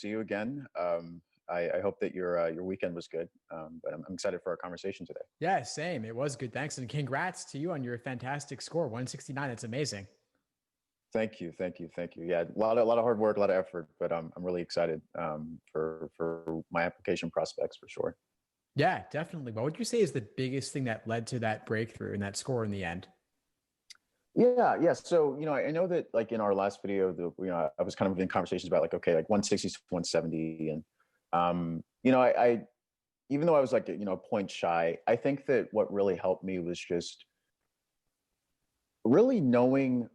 see you again. I hope that your weekend was good. But I'm excited for our conversation today. Yeah, same. It was good. Thanks. And congrats to you on your fantastic score. 169. It's amazing. Thank you, thank you, thank you. Yeah, a lot of hard work, a lot of effort, but I'm really excited for my application prospects for sure. Yeah, definitely. What would you say is the biggest thing that led to that breakthrough and that score in the end? Yeah, yeah. So, I know that like in our last video, I was kind of in conversations about like, okay, like 160 to 170. And, I even though I was like, a point shy, I think that what really helped me was just really knowing,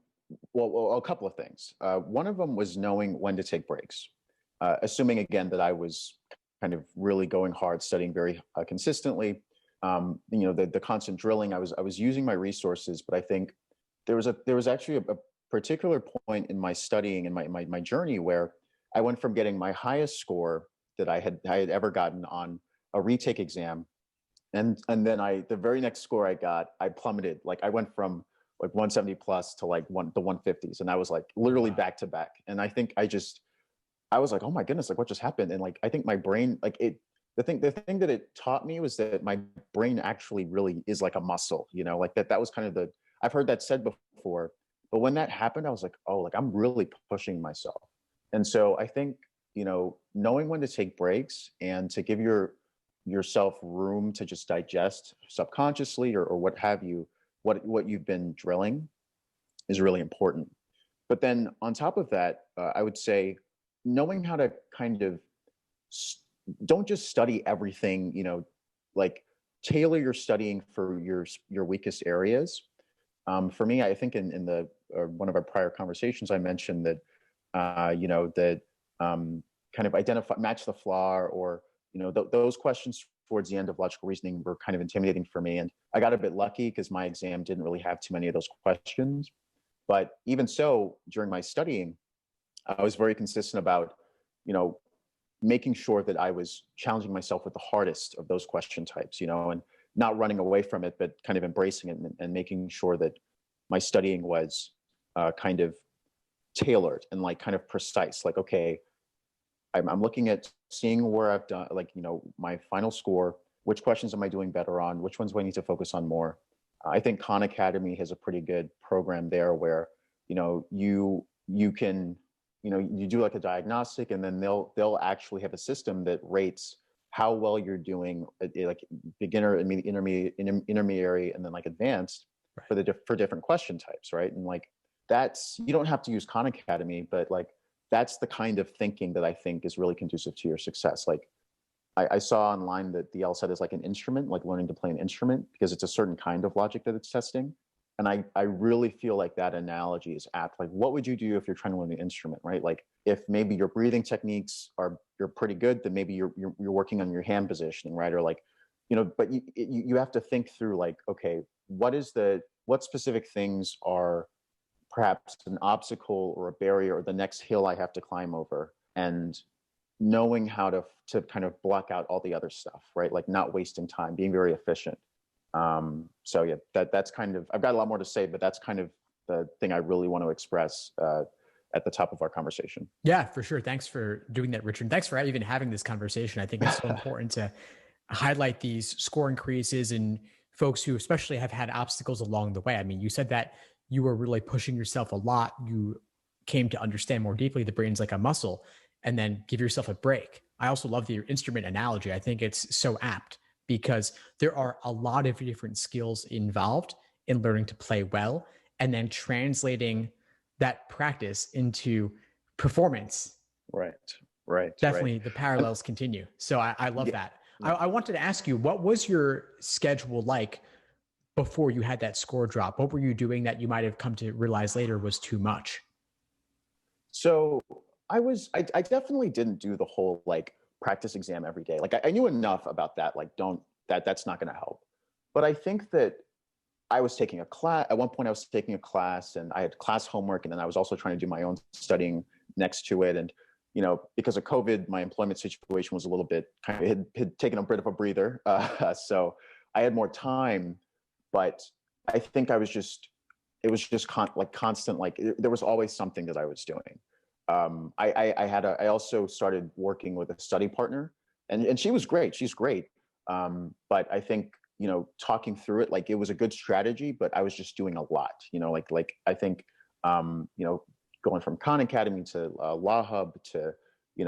well, a couple of things. One of them was knowing when to take breaks, assuming again that I was kind of really going hard, studying very consistently. The constant drilling. I was using my resources, but I think there was actually a particular point in my studying and my journey where I went from getting my highest score that I had ever gotten on a retake exam, and then the very next score I got, I plummeted. Like I went from like 170 plus to like the 150s, and I was like Oh, literally wow. back to back. And I think I was like, oh my goodness, like what just happened? And like I think my brain, like it, the thing that it taught me was that my brain actually really is like a muscle, like that was kind of the I've heard that said before, but when that happened, I was like, oh, like I'm really pushing myself. And so I think, knowing when to take breaks and to give yourself room to just digest subconsciously or what have you, what you've been drilling is really important. But then on top of that, I would say knowing how to kind of s- don't just study everything, like tailor your studying for your weakest areas. For me, I think in the one of our prior conversations, I mentioned that that kind of match the flaw, or those questions towards the end of logical reasoning were kind of intimidating for me, and I got a bit lucky because my exam didn't really have too many of those questions. But even so, during my studying, I was very consistent about, you know, making sure that I was challenging myself with the hardest of those question types, and not running away from it, but kind of embracing it and making sure that my studying was kind of tailored and like kind of precise. Like, okay, I'm looking at seeing where I've done, like, my final score, which questions am I doing better on? Which ones do I need to focus on more? I think Khan Academy has a pretty good program there where, you can, you do like a diagnostic, and then they'll actually have a system that rates how well you're doing, like beginner, intermediary, and then like advanced Right. for different question types, right? And like that's, you don't have to use Khan Academy, but like that's the kind of thinking that I think is really conducive to your success. Like I saw online that the LSAT is like an instrument, like learning to play an instrument, because it's a certain kind of logic that it's testing. And I really feel like that analogy is apt. Like, what would you do if you're trying to learn an instrument, right? Like, if maybe your breathing techniques you're pretty good, then maybe you're working on your hand positioning, right? Or like, but you have to think through like, okay, what specific things are perhaps an obstacle or a barrier or the next hill I have to climb over, and knowing how to kind of block out all the other stuff, right? Like not wasting time, being very efficient. So yeah, that's kind of, I've got a lot more to say, but that's kind of the thing I really want to express at the top of our conversation. Yeah, for sure. Thanks for doing that, Richard. Thanks for even having this conversation. I think it's so important to highlight these score increases and folks who especially have had obstacles along the way. I mean, you said that you were really pushing yourself a lot. You came to understand more deeply the brain's like a muscle, and then give yourself a break. I also love the instrument analogy. I think it's so apt because there are a lot of different skills involved in learning to play well and then translating that practice into performance. Right, right, right. Definitely the And parallels continue. So I love yeah, that. I, yeah. I wanted to ask you, what was your schedule like before you had that score drop? What were you doing that you might have come to realize later was too much? So I definitely didn't do the whole like practice exam every day. Like I knew enough about that. Like, don't, that's not going to help. But I think that I was taking a class at one point. I was taking a class, and I had class homework, and then I was also trying to do my own studying next to it. And because of COVID, my employment situation was a little bit kind of had taken a bit of a breather. So I had more time, but I think I was just, it was just like constant. Like there was always something that I was doing. I also started working with a study partner, and she was great. She's great. But I think, talking through it, like, it was a good strategy, but I was just doing a lot, like I think, going from Khan Academy to Law Hub to,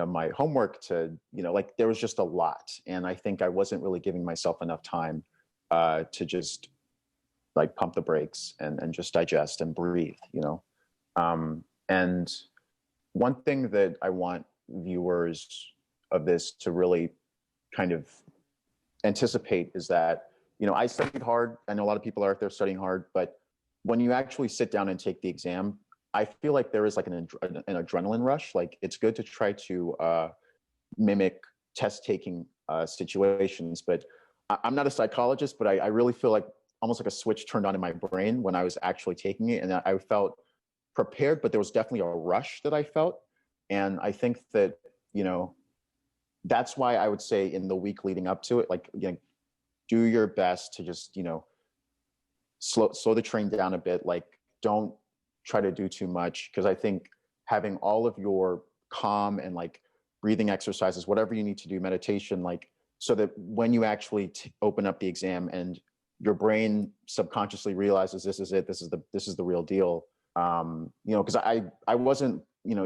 my homework to, like, there was just a lot. And I think I wasn't really giving myself enough time to just like pump the brakes and just digest and breathe, and one thing that I want viewers of this to really kind of anticipate is that, I studied hard. I know a lot of people are out there studying hard, but when you actually sit down and take the exam, I feel like there is like an adrenaline rush. Like, it's good to try to mimic test taking situations, but I'm not a psychologist, but I really feel like almost like a switch turned on in my brain when I was actually taking it. And I felt prepared, but there was definitely a rush that I felt. And I think that, that's why I would say in the week leading up to it, like, do your best to just, slow the train down a bit. Like, don't try to do too much. Cause I think having all of your calm and like breathing exercises, whatever you need to do, meditation, like, so that when you actually open up the exam and your brain subconsciously realizes this is it, this is the real deal. Because I wasn't,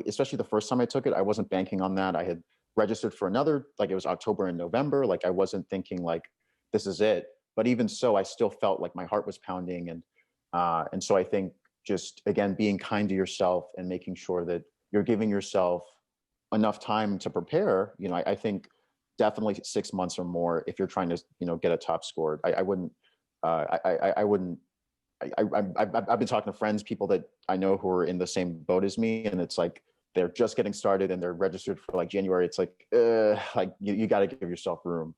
especially the first time I took it, I wasn't banking on that. I had registered for another, like, it was October and November. Like, I wasn't thinking like this is it. But even so, I still felt like my heart was pounding, and so I think just, again, being kind to yourself and making sure that you're giving yourself enough time to prepare. I think definitely 6 months or more if you're trying to, get a top score. I wouldn't. I wouldn't. I've been talking to friends, people that I know who are in the same boat as me, and it's like they're just getting started and they're registered for like January. It's like you got to give yourself room,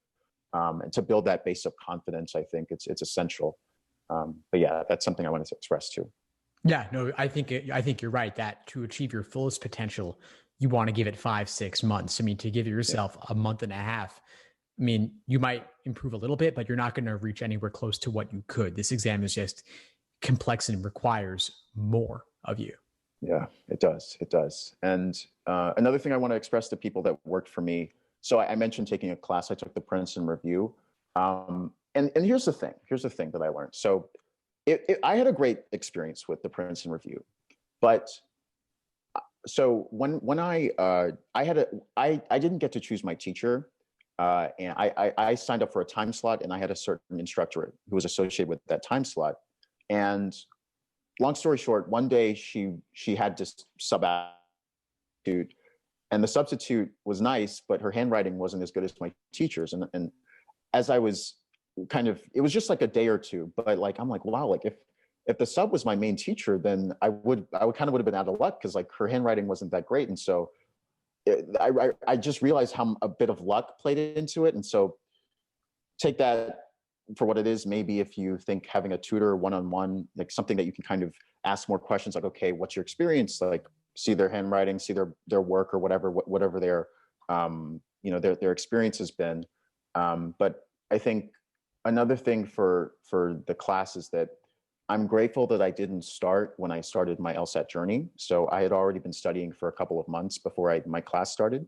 and to build that base of confidence. I think it's essential. But yeah, that's something I wanted to express too. Yeah, no, I think you're right that to achieve your fullest potential, you want to give it 5, 6 months. I mean, to give Yeah, yourself a month and a half, I mean, you might improve a little bit, but you're not going to reach anywhere close to what you could. This exam is just complex and requires more of you. yeah, it does. It does. And another thing I want to express to people that worked for me. So I mentioned taking a class. I took the Princeton Review. And here's the thing. Here's the thing that I learned. So I had a great experience with the Princeton Review, but so when I didn't get to choose my teacher, and I signed up for a time slot, and I had a certain instructor who was associated with that time slot. And long story short, one day she had this substitute, and the substitute was nice, but her handwriting wasn't as good as my teacher's. And as I was it was just like a day or two, but like, I'm like, wow, like if the sub was my main teacher, then I would kind of would have been out of luck, because like her handwriting wasn't that great. And so I just realized how a bit of luck played into it. And so take that for what it is. Maybe if you think having a tutor one-on-one, like something that you can kind of ask more questions, like, okay, what's your experience? Like, see their handwriting, see their work, or whatever their their experience has been. But I think another thing for the class is that I'm grateful that I didn't start when I started my LSAT journey. So I had already been studying for a couple of months before my class started,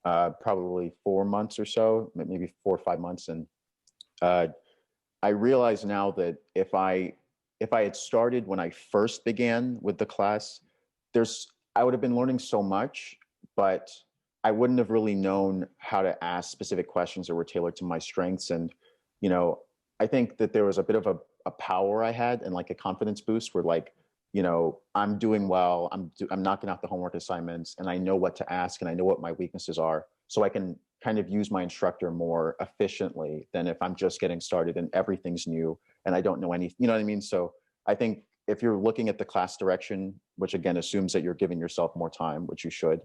probably 4 months or so, maybe 4 or 5 months. And I realize now that if I had started when I first began with the class, I would have been learning so much, but I wouldn't have really known how to ask specific questions that were tailored to my strengths. And I think that there was a bit of a power I had, and like a confidence boost where, like, I'm doing well, I'm knocking out the homework assignments, and I know what to ask, and I know what my weaknesses are, so I can kind of use my instructor more efficiently than if I'm just getting started and everything's new and I don't know anything, you know what I mean? So I think if you're looking at the class direction, which again assumes that you're giving yourself more time, which you should,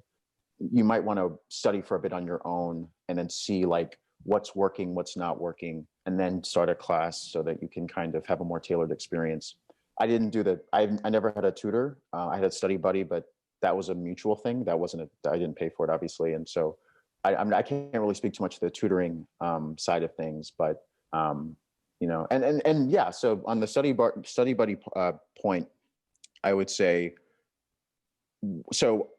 you might want to study for a bit on your own and then see like what's working, what's not working, and then start a class so that you can kind of have a more tailored experience. I didn't do that. I never had a tutor. I had a study buddy, but that was a mutual thing. That wasn't I didn't pay for it, obviously. And so I can't really speak too much to the tutoring side of things, but and yeah. So on the study buddy point, I would say, so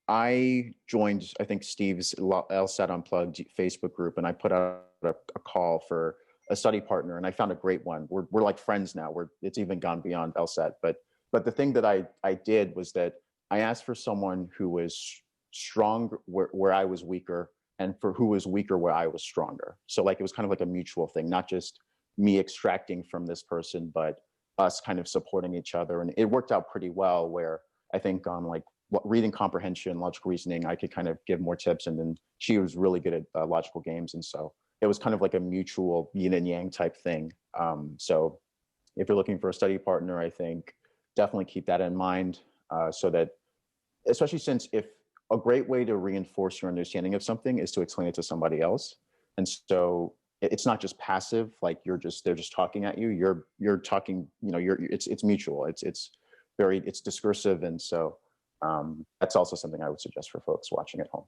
I joined, I think, Steve's LSAT Unplugged Facebook group, and I put out a call for a study partner, and I found a great one. We're like friends now. It's even gone beyond LSAT. But the thing that I did was that I asked for someone who was strong where I was weaker, and for who was weaker where I was stronger. So like it was kind of like a mutual thing, not just me extracting from this person, but us kind of supporting each other. And it worked out pretty well, where I think on like reading comprehension, logical reasoning, I could kind of give more tips. And then she was really good at logical games. And so it was kind of like a mutual yin and yang type thing. So if you're looking for a study partner, I think definitely keep that in mind, so that, especially since if a great way to reinforce your understanding of something is to explain it to somebody else. And so it's not just passive, like they're just talking at you. You're talking, it's mutual. It's discursive. And so that's also something I would suggest for folks watching at home.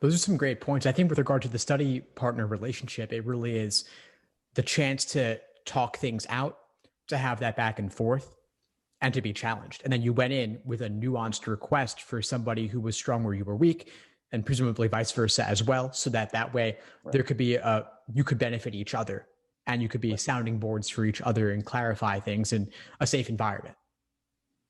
Those are some great points. I think with regard to the study partner relationship, it really is the chance to talk things out, to have that back and forth, and to be challenged. And then you went in with a nuanced request for somebody who was strong where you were weak, and presumably vice versa as well. So that way there could be you could benefit each other, and you could be sounding boards for each other and clarify things in a safe environment.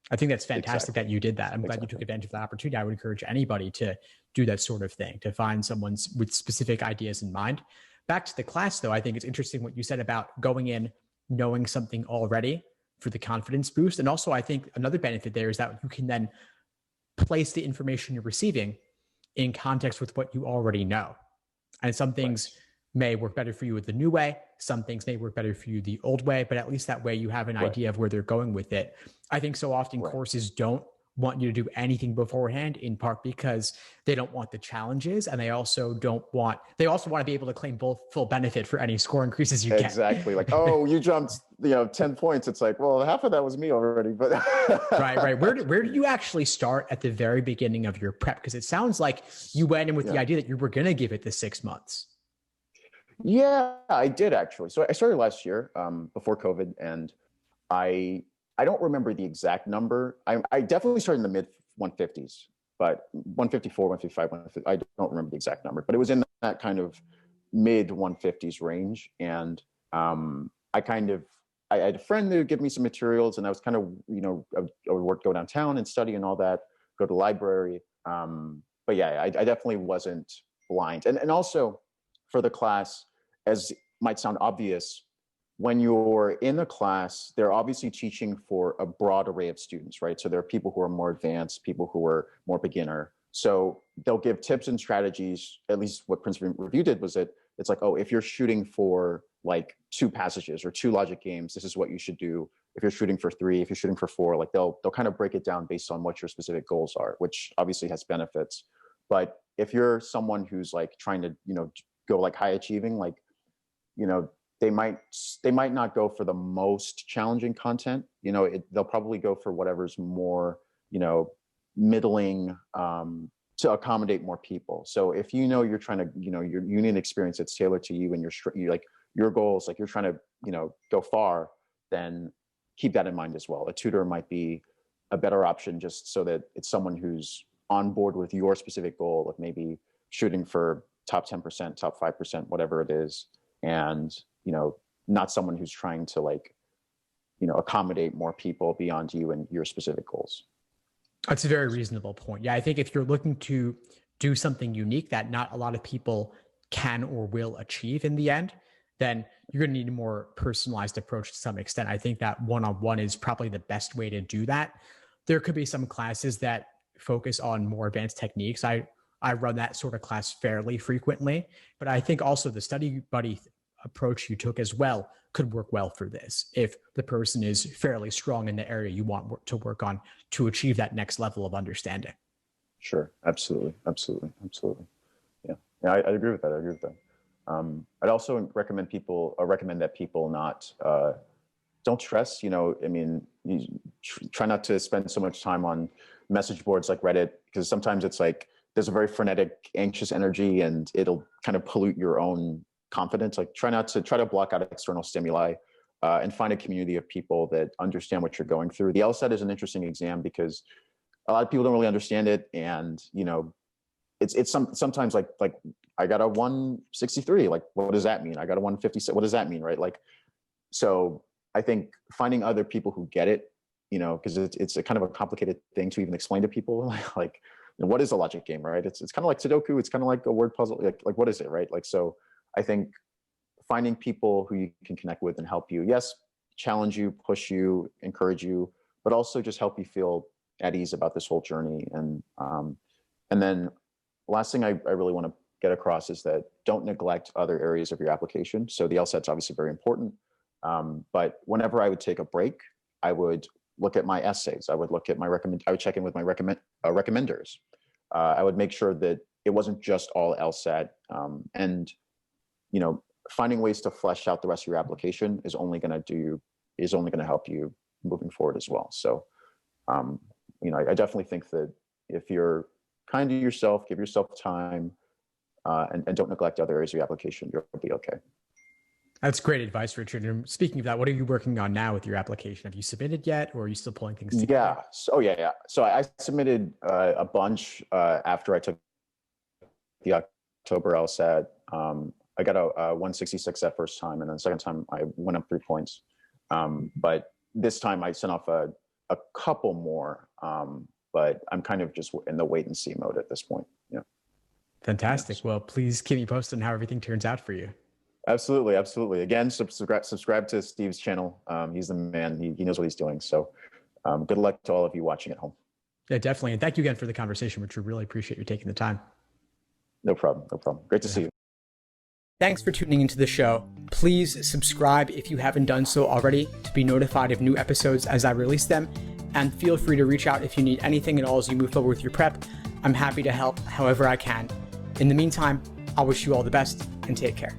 I think that's fantastic that you did that. I'm glad you took advantage of that opportunity. I would encourage anybody to do that sort of thing, to find someone with specific ideas in mind. Back to the class though, I think it's interesting what you said about going in knowing something already for the confidence boost. And also I think another benefit there is that you can then place the information you're receiving in context with what you already know. And some things may work better for you with the new way. Some things may work better for you the old way, but at least that way you have an idea of where they're going with it. I think so often courses don't want you to do anything beforehand, in part because they don't want the challenges, and they also want to be able to claim both full benefit for any score increases you get. Exactly. Like, oh, you jumped 10 points. It's like, well, half of that was me already. But right. Where do you actually start at the very beginning of your prep? Because it sounds like you went in with the idea that you were going to give it the 6 months. Yeah, I did actually. So I started last year, before COVID, and I don't remember the exact number. I definitely started in the mid 150s, but 154, 155, 150, I don't remember the exact number, but it was in that kind of mid 150s range. And I had a friend who would give me some materials, and I was kind of, I would go downtown and study and all that, go to the library. But yeah, I definitely wasn't blind. And also for the class, as might sound obvious, when you're in a class, they're obviously teaching for a broad array of students, right? So there are people who are more advanced, people who are more beginner. So they'll give tips and strategies. At least what Principal Review did was that it's like, oh, if you're shooting for like 2 passages or 2 logic games, this is what you should do. If you're shooting for 3, if you're shooting for 4, like they'll kind of break it down based on what your specific goals are, which obviously has benefits. But if you're someone who's like trying to, go like high achieving, like, they might not go for the most challenging content. They'll probably go for whatever's more, middling, to accommodate more people. So if you're trying to, your union experience that's tailored to you and your goals, like you're trying to, go far, then keep that in mind as well. A tutor might be a better option, just so that it's someone who's on board with your specific goal of maybe shooting for top 10%, top 5%, whatever it is. And, not someone who's trying to accommodate more people beyond you and your specific goals. That's a very reasonable point. Yeah, I think if you're looking to do something unique that not a lot of people can or will achieve in the end, then you're going to need a more personalized approach to some extent. I think that one-on-one is probably the best way to do that. There could be some classes that focus on more advanced techniques. I run that sort of class fairly frequently, but I think also the study buddy approach you took as well could work well for this if the person is fairly strong in the area you want to work on to achieve that next level of understanding. Sure. Absolutely. Yeah. I agree with that. I'd also recommend that people not, don't stress, try not to spend so much time on message boards like Reddit, because sometimes it's like, there's a very frenetic, anxious energy, and it'll kind of pollute your own confidence. Like try to block out external stimuli, and find a community of people that understand what you're going through. The LSAT is an interesting exam because a lot of people don't really understand it. And, you know, it's sometimes like I got a 163. Like, what does that mean? I got a 156. What does that mean? Right. Like, so I think finding other people who get it, you know, because it's a kind of a complicated thing to even explain to people. Like, you know, what is a logic game, right? It's kind of like Sudoku. It's kind of like a word puzzle. Like what is it, right? Like, so I think finding people who you can connect with and help you, yes, challenge you, push you, encourage you, but also just help you feel at ease about this whole journey. And then last thing I really want to get across is that don't neglect other areas of your application. So the LSAT's obviously very important. But whenever I would take a break, I would look at my essays. I would look at I would check in with my recommenders. I would make sure that it wasn't just all LSAT. And, you know, finding ways to flesh out the rest of your application is only going to help you moving forward as well. So, you know, I definitely think that if you're kind to yourself, give yourself time, and don't neglect other areas of your application, you'll be okay. That's great advice, Richard. And speaking of that, what are you working on now with your application? Have you submitted yet, or are you still pulling things together? Yeah. So yeah. So I submitted a bunch after I took the October LSAT. I got a 166 that first time, and then the second time I went up 3 points. But this time I sent off a couple more, but I'm kind of just in the wait and see mode at this point. Yeah. Fantastic. Well, please keep me posted on how everything turns out for you. Absolutely. Again, subscribe to Steve's channel. He's the man. He knows what he's doing. So good luck to all of you watching at home. Yeah, definitely. And thank you again for the conversation, Richard. Really appreciate you taking the time. No problem. Great to see you. Thanks for tuning into the show. Please subscribe if you haven't done so already to be notified of new episodes as I release them. And feel free to reach out if you need anything at all as you move forward with your prep. I'm happy to help however I can. In the meantime, I'll wish you all the best and take care.